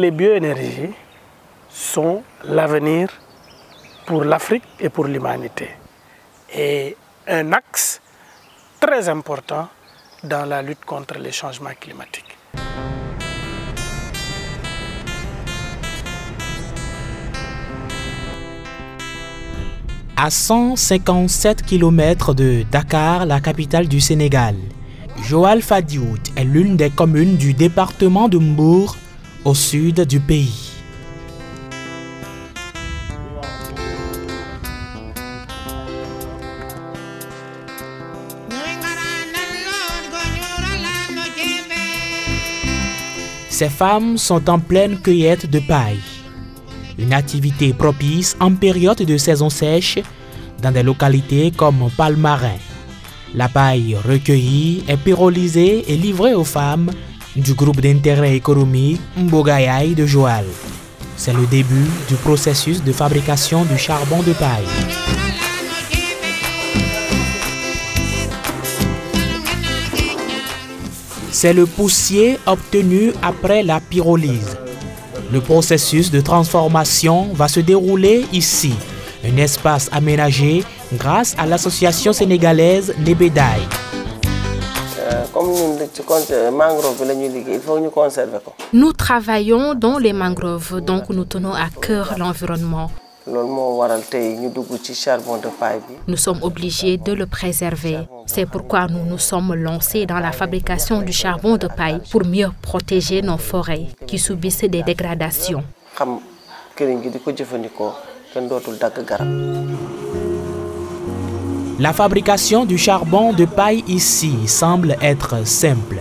Les bioénergies sont l'avenir pour l'Afrique et pour l'humanité et un axe très important dans la lutte contre les changements climatiques. À 157 km de Dakar, la capitale du Sénégal, Joal Fadiouth est l'une des communes du département de Mbour, au sud du pays. Ces femmes sont en pleine cueillette de paille, une activité propice en période de saison sèche dans des localités comme Palmarin. La paille recueillie est pyrolysée et livrée aux femmes du groupe d'intérêt économique Mbogayay de Joal. C'est le début du processus de fabrication du charbon de paille. C'est le poussier obtenu après la pyrolyse. Le processus de transformation va se dérouler ici, un espace aménagé grâce à l'association sénégalaise Nebedaye. Nous travaillons dans les mangroves, donc nous tenons à cœur l'environnement. Nous sommes obligés de le préserver. C'est pourquoi nous nous sommes lancés dans la fabrication du charbon de paille pour mieux protéger nos forêts qui subissent des dégradations. La fabrication du charbon de paille ici semble être simple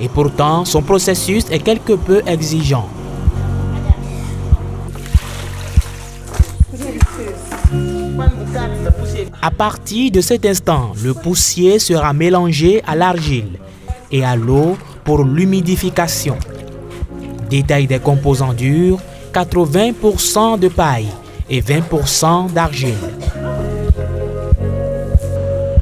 et pourtant son processus est quelque peu exigeant. À partir de cet instant, le poussier sera mélangé à l'argile et à l'eau pour l'humidification. Détail des composants durs, 80% de paille et 20% d'argile.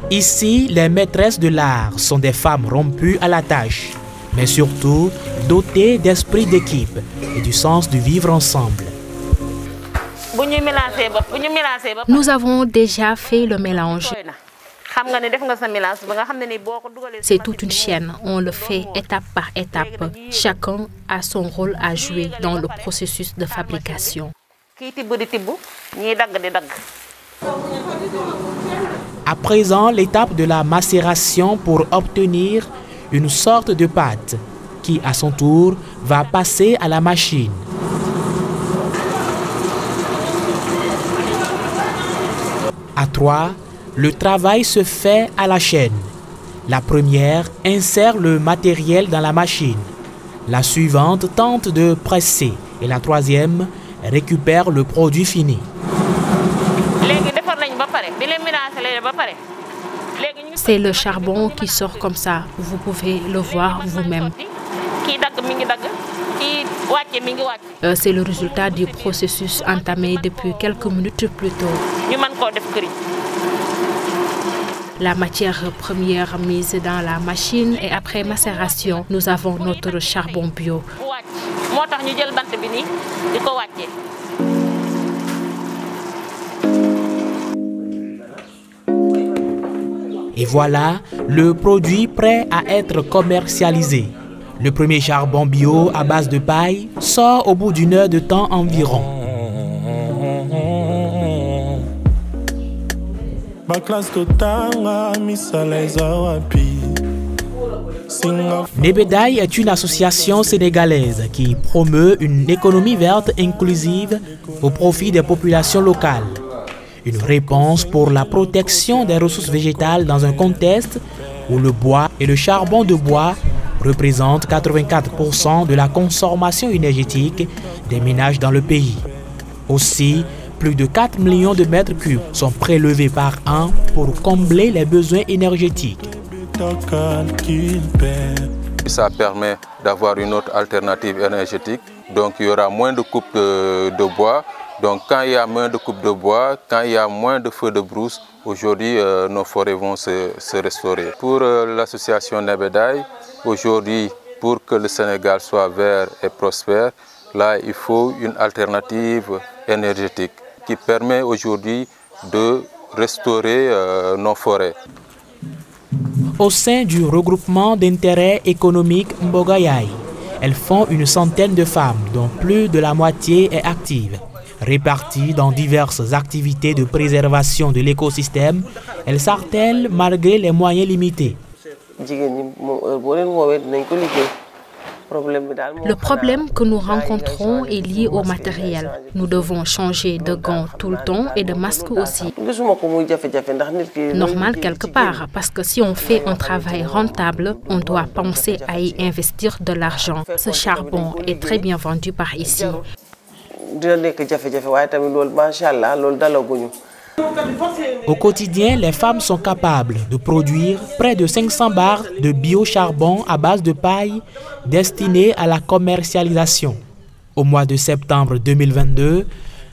Ici, les maîtresses de l'art sont des femmes rompues à la tâche, mais surtout dotées d'esprit d'équipe et du sens du vivre ensemble. Nous avons déjà fait le mélange. C'est toute une chaîne, on le fait étape par étape. Chacun a son rôle à jouer dans le processus de fabrication. À présent, l'étape de la macération pour obtenir une sorte de pâte qui, à son tour, va passer à la machine. À 3, le travail se fait à la chaîne. La première insère le matériel dans la machine. La suivante tente de presser et la troisième récupère le produit fini. C'est le charbon qui sort comme ça. Vous pouvez le voir vous-même. C'est le résultat du processus entamé depuis quelques minutes plus tôt. La matière première mise dans la machine et après macération, nous avons notre charbon bio. Et voilà le produit prêt à être commercialisé. Le premier charbon bio à base de paille sort au bout d'une heure de temps environ. Nebedaye est une association sénégalaise qui promeut une économie verte inclusive au profit des populations locales. Une réponse pour la protection des ressources végétales dans un contexte où le bois et le charbon de bois représentent 84% de la consommation énergétique des ménages dans le pays. Aussi, plus de 4 millions de mètres cubes sont prélevés par an pour combler les besoins énergétiques. Ça permet d'avoir une autre alternative énergétique. Donc il y aura moins de coupes de bois. Donc quand il y a moins de coupes de bois, quand il y a moins de feux de brousse, aujourd'hui nos forêts vont se restaurer. Pour l'association Nebedaye, aujourd'hui, pour que le Sénégal soit vert et prospère, là il faut une alternative énergétique qui permet aujourd'hui de restaurer nos forêts. Au sein du regroupement d'intérêt économique Mbogayai, elles font une centaine de femmes, dont plus de la moitié est active. Réparties dans diverses activités de préservation de l'écosystème, elles s'artèlent malgré les moyens limités. Le problème que nous rencontrons est lié au matériel. Nous devons changer de gants tout le temps et de masques aussi. Normal quelque part, parce que si on fait un travail rentable, on doit penser à y investir de l'argent. Ce charbon est très bien vendu par ici. Au quotidien, les femmes sont capables de produire près de 500 barres de biocharbon à base de paille destinées à la commercialisation. Au mois de septembre 2022,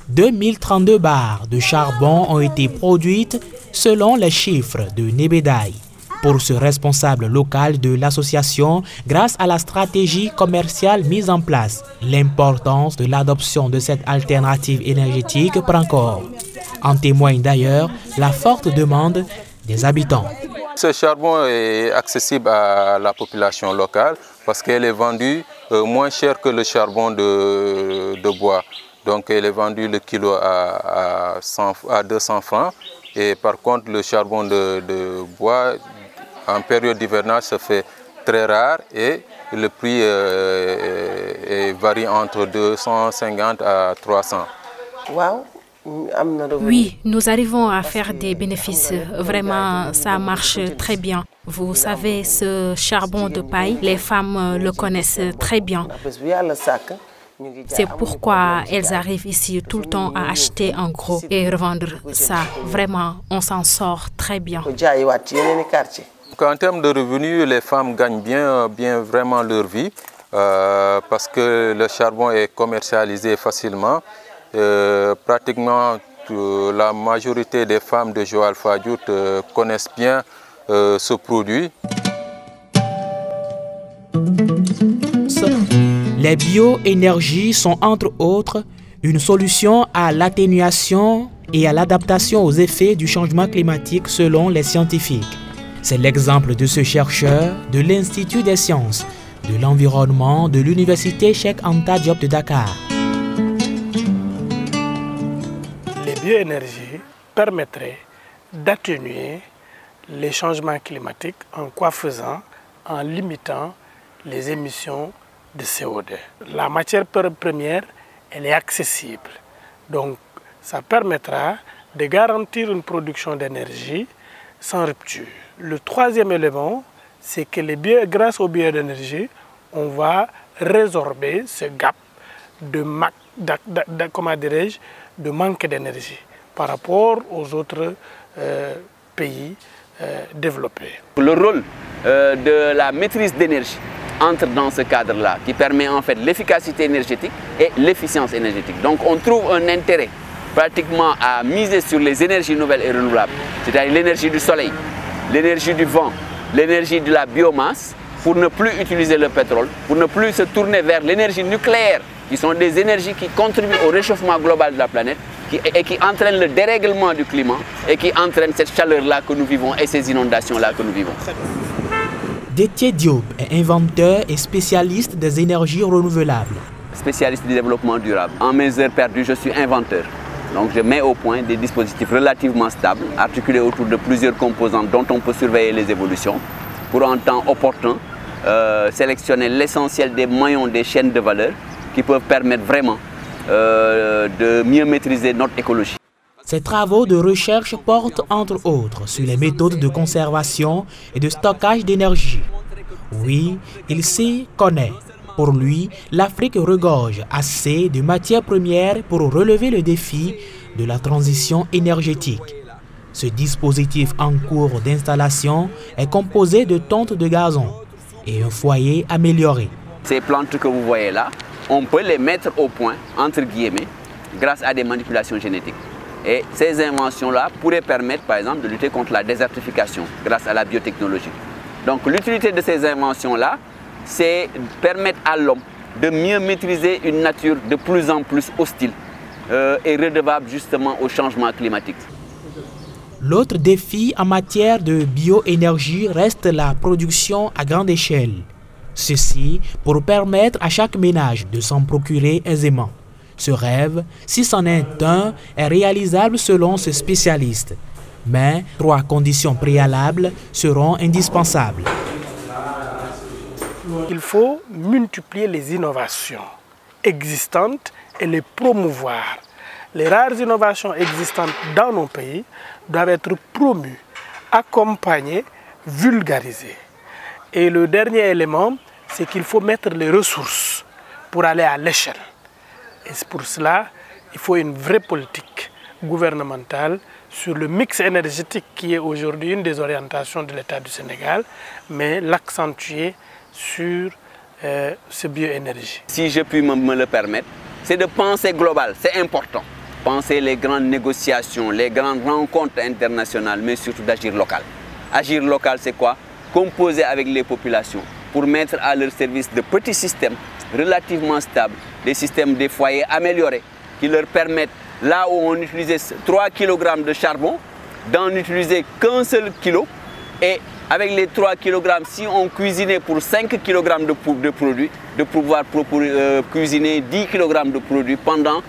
2032 barres de charbon ont été produites selon les chiffres de Nebedai. Pour ce responsable local de l'association, grâce à la stratégie commerciale mise en place, l'importance de l'adoption de cette alternative énergétique prend corps. En témoigne d'ailleurs la forte demande des habitants. Ce charbon est accessible à la population locale parce qu'elle est vendue moins cher que le charbon de bois. Donc elle est vendue le kilo à 200 francs. Et par contre le charbon de bois en période d'hivernage se fait très rare et le prix varie entre 250 à 300. Wow. Oui, nous arrivons à faire des bénéfices. Vraiment, ça marche très bien. Vous savez, ce charbon de paille, les femmes le connaissent très bien. C'est pourquoi elles arrivent ici tout le temps à acheter en gros et revendre ça. Vraiment, on s'en sort très bien. En termes de revenus, les femmes gagnent bien vraiment leur vie parce que le charbon est commercialisé facilement. Pratiquement la majorité des femmes de Joal Fadiouth connaissent bien ce produit. Les bioénergies sont entre autres une solution à l'atténuation et à l'adaptation aux effets du changement climatique selon les scientifiques. C'est l'exemple de ce chercheur de l'Institut des sciences de l'environnement de l'Université Cheikh Anta Diop de Dakar. Les bioénergies permettraient d'atténuer les changements climatiques en quoi faisant? En limitant les émissions de CO2. La matière première, elle est accessible. Donc, ça permettra de garantir une production d'énergie sans rupture. Le troisième élément, c'est que grâce aux bioénergies, on va résorber ce gap de manque d'énergie par rapport aux autres pays développés. Le rôle de la maîtrise d'énergie entre dans ce cadre-là, qui permet en fait l'efficacité énergétique et l'efficience énergétique. Donc on trouve un intérêt pratiquement à miser sur les énergies nouvelles et renouvelables, c'est-à-dire l'énergie du soleil, l'énergie du vent, l'énergie de la biomasse, pour ne plus utiliser le pétrole, pour ne plus se tourner vers l'énergie nucléaire, qui sont des énergies qui contribuent au réchauffement global de la planète et qui entraînent le dérèglement du climat et qui entraînent cette chaleur-là que nous vivons et ces inondations-là que nous vivons. Détier Diop est inventeur et spécialiste des énergies renouvelables. Spécialiste du développement durable. En mes heures perdues, je suis inventeur. Donc je mets au point des dispositifs relativement stables, articulés autour de plusieurs composants dont on peut surveiller les évolutions, pour en temps opportun sélectionner l'essentiel des maillons des chaînes de valeur qui peuvent permettre vraiment de mieux maîtriser notre écologie. Ces travaux de recherche portent entre autres sur les méthodes de conservation et de stockage d'énergie. Oui, il s'y connaît. Pour lui, l'Afrique regorge assez de matières premières pour relever le défi de la transition énergétique. Ce dispositif en cours d'installation est composé de tontes de gazon et un foyer amélioré. Ces plantes que vous voyez là, on peut les mettre au point, entre guillemets, grâce à des manipulations génétiques. Et ces inventions-là pourraient permettre, par exemple, de lutter contre la désertification grâce à la biotechnologie. Donc l'utilité de ces inventions-là, c'est permettre à l'homme de mieux maîtriser une nature de plus en plus hostile et redevable justement au changement climatique. L'autre défi en matière de bioénergie reste la production à grande échelle. Ceci pour permettre à chaque ménage de s'en procurer aisément. Ce rêve, si c'en est un, est réalisable selon ce spécialiste. Mais 3 conditions préalables seront indispensables. Il faut multiplier les innovations existantes et les promouvoir. Les rares innovations existantes dans nos pays doivent être promues, accompagnées, vulgarisées. Et le dernier élément, c'est qu'il faut mettre les ressources pour aller à l'échelle. Et pour cela, il faut une vraie politique gouvernementale sur le mix énergétique qui est aujourd'hui une des orientations de l'État du Sénégal, mais l'accentuer sur ce bioénergie. Si je puis me le permettre, c'est de penser global, c'est important. Penser les grandes négociations, les grandes rencontres internationales, mais surtout d'agir local. Agir local, c'est quoi? Composer avec les populations pour mettre à leur service de petits systèmes relativement stables, des systèmes des foyers améliorés qui leur permettent, là où on utilisait 3 kg de charbon, d'en utiliser qu'un seul kilo. Et avec les 3 kg, si on cuisinait pour 5 kg de produits, de pouvoir cuisiner 10 kg de produits pendant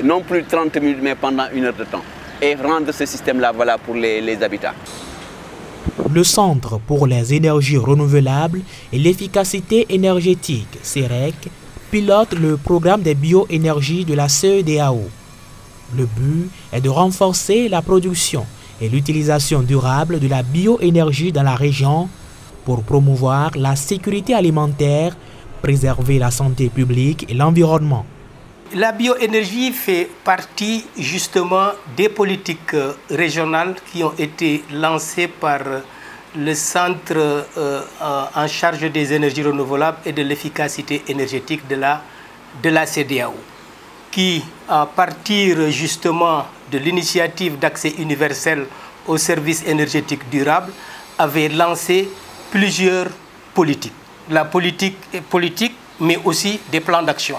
non plus 30 minutes, mais pendant 1 heure de temps. Et rendre ce système-là valable pour les habitats. Le Centre pour les énergies renouvelables et l'efficacité énergétique, CEREC, pilote le programme des bioénergies de la CEDEAO. Le but est de renforcer la production et l'utilisation durable de la bioénergie dans la région pour promouvoir la sécurité alimentaire, préserver la santé publique et l'environnement. La bioénergie fait partie justement des politiques régionales qui ont été lancées par le Centre en charge des énergies renouvelables et de l'efficacité énergétique de la CEDEAO, qui, à partir justement de l'initiative d'accès universel aux services énergétiques durables, avait lancé plusieurs politiques. La politique est politique, mais aussi des plans d'action.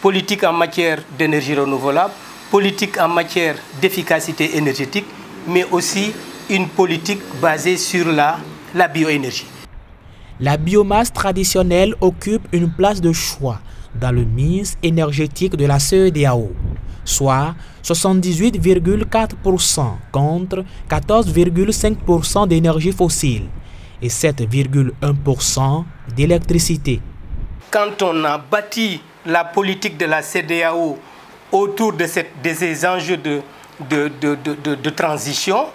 Politique en matière d'énergie renouvelable, politique en matière d'efficacité énergétique, mais aussi une politique basée sur la bioénergie. La biomasse traditionnelle occupe une place de choix dans le mix énergétique de la CEDEAO, soit 78,4% contre 14,5% d'énergie fossile et 7,1% d'électricité. Quand on a bâti la politique de la CEDEAO autour de ces enjeux de transition,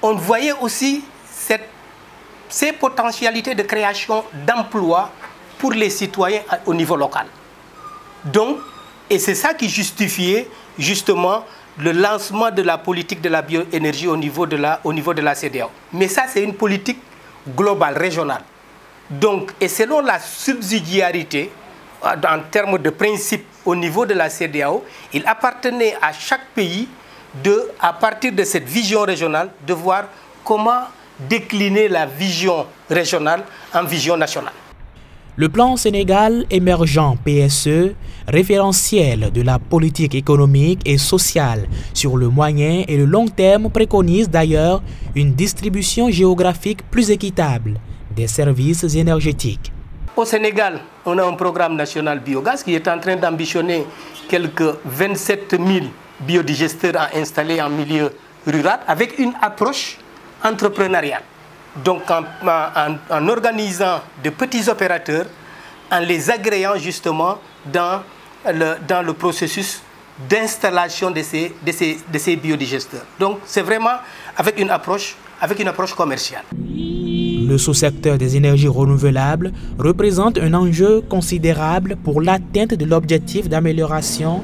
on voyait aussi ces potentialités de création d'emplois pour les citoyens au niveau local. Donc, et c'est ça qui justifiait justement le lancement de la politique de la bioénergie au niveau de la CEDEAO. Mais ça, c'est une politique globale, régionale. Donc, et selon la subsidiarité, en termes de principe au niveau de la CEDEAO, il appartenait à chaque pays à partir de cette vision régionale, de voir comment décliner la vision régionale en vision nationale. Le plan Sénégal émergent PSE, référentiel de la politique économique et sociale sur le moyen et le long terme, préconise d'ailleurs une distribution géographique plus équitable des services énergétiques. Au Sénégal, on a un programme national biogaz qui est en train d'ambitionner quelques 27 000 biodigesteurs à installer en milieu rural avec une approche entrepreneuriale. Donc en organisant de petits opérateurs, en les agréant justement dans le processus d'installation de ces biodigesteurs. Donc c'est vraiment avec une approche commerciale. Le sous-secteur des énergies renouvelables représente un enjeu considérable pour l'atteinte de l'objectif d'amélioration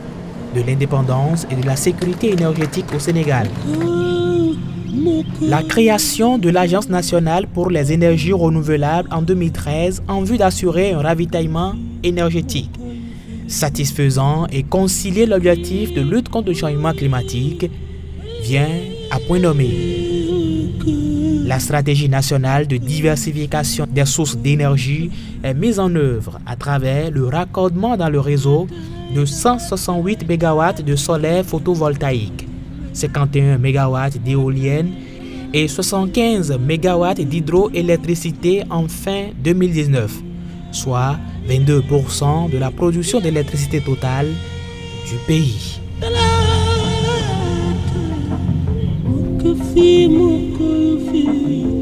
de l'indépendance et de la sécurité énergétique au Sénégal. La création de l'Agence nationale pour les énergies renouvelables en 2013 en vue d'assurer un ravitaillement énergétique satisfaisant et concilier l'objectif de lutte contre le changement climatique vient à point nommé. La stratégie nationale de diversification des sources d'énergie est mise en œuvre à travers le raccordement dans le réseau de 168 MW de solaire photovoltaïque, 51 MW d'éoliennes et 75 MW d'hydroélectricité en fin 2019, soit 22% de la production d'électricité totale du pays. Mukofi,